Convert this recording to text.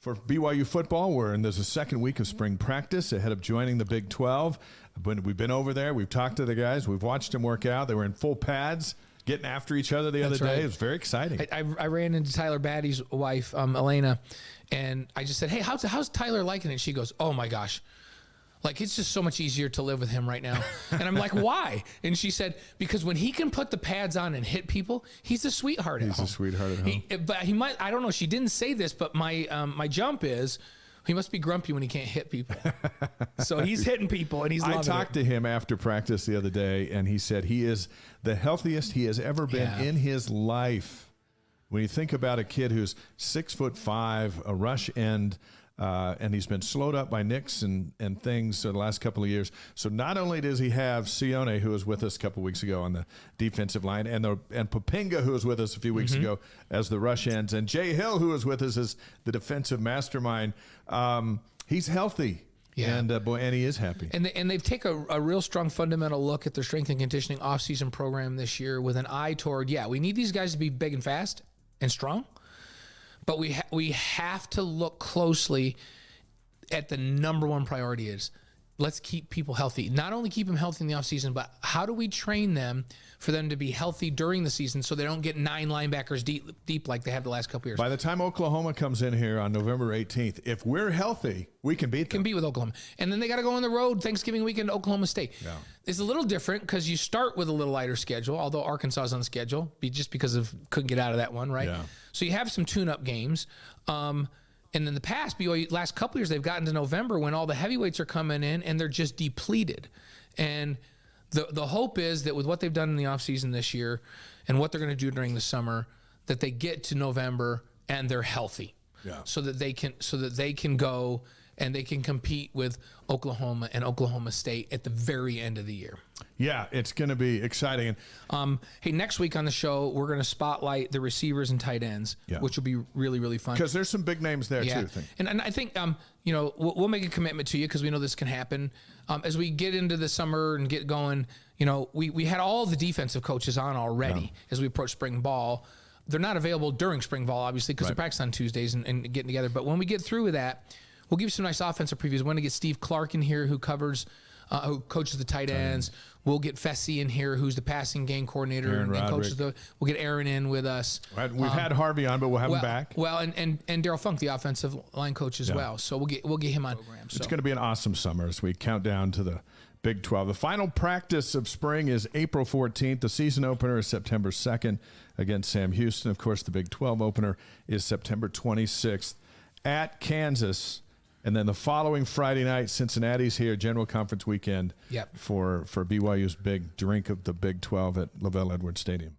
For BYU football, there's a second week of spring practice ahead of joining the Big 12. We've been over there. We've talked to the guys. We've watched them work out. They were in full pads, getting after each other the other day. It was very exciting. I ran into Tyler Batty's wife, Elena, and I just said, hey, how's Tyler liking it? She goes, oh, my gosh. Like, it's just so much easier to live with him right now. And I'm like, why? And she said, because when he can put the pads on and hit people, he's a sweetheart at home. He's a sweetheart at home. But he might, I don't know, she didn't say this, but my jump is, he must be grumpy when he can't hit people. So he's hitting people, and he's loving it. I talked to him after practice the other day, and he said he is the healthiest he has ever been in his life. When you think about a kid who's 6'5", a rush end, and he's been slowed up by nicks and things the last couple of years. So not only does he have Sione, who was with us a couple of weeks ago on the defensive line, and Papinga, who was with us a few weeks ago as the rush ends, and Jay Hill, who was with us as the defensive mastermind. He's healthy. Yeah. And he is happy. And they've taken a real strong fundamental look at their strength and conditioning off-season program this year with an eye toward, we need these guys to be big and fast and strong. But we have to look closely at the number one priority is let's keep people healthy. Not only keep them healthy in the offseason, but how do we train them for them to be healthy during the season so they don't get 9 linebackers deep like they have the last couple years. By the time Oklahoma comes in here on November 18th, if we're healthy, we can beat them. Can beat with Oklahoma. And then they got to go on the road Thanksgiving weekend to Oklahoma State. Yeah. It's a little different because you start with a little lighter schedule, although Arkansas is on the schedule just because of couldn't get out of that one, right? Yeah. So you have some tune-up games. And in the past, BYU, last couple years, they've gotten to November when all the heavyweights are coming in and they're just depleted. And the hope is that with what they've done in the offseason this year and what they're going to do during the summer, that they get to November and they're healthy. Yeah. So that they can go and they can compete with Oklahoma and Oklahoma State at the very end of the year. Yeah, it's going to be exciting. Hey, next week on the show, we're going to spotlight the receivers and tight ends, which will be really, really fun. Because there's some big names there, too. And I think, we'll make a commitment to you because we know this can happen. As we get into the summer and get going, we had all the defensive coaches on already as we approach spring ball. They're not available during spring ball, obviously, because they're practicing on Tuesdays and getting together. But when we get through with that, we'll give you some nice offensive previews. We're going to get Steve Clark in here who who coaches the tight ends. We'll get Fessy in here, who's the passing game coordinator and coaches we'll get Aaron in with us. We've had Harvey on, but we'll have him back. Well, and Daryl Funk, the offensive line coach as well. So we'll get him on. It's going to be an awesome summer as we count down to the Big 12. The final practice of spring is April 14th. The season opener is September 2nd against Sam Houston. Of course, the Big 12 opener is September 26th at Kansas. And then the following Friday night, Cincinnati's here, General Conference weekend for BYU's big drink of the Big 12 at LaVell Edwards Stadium.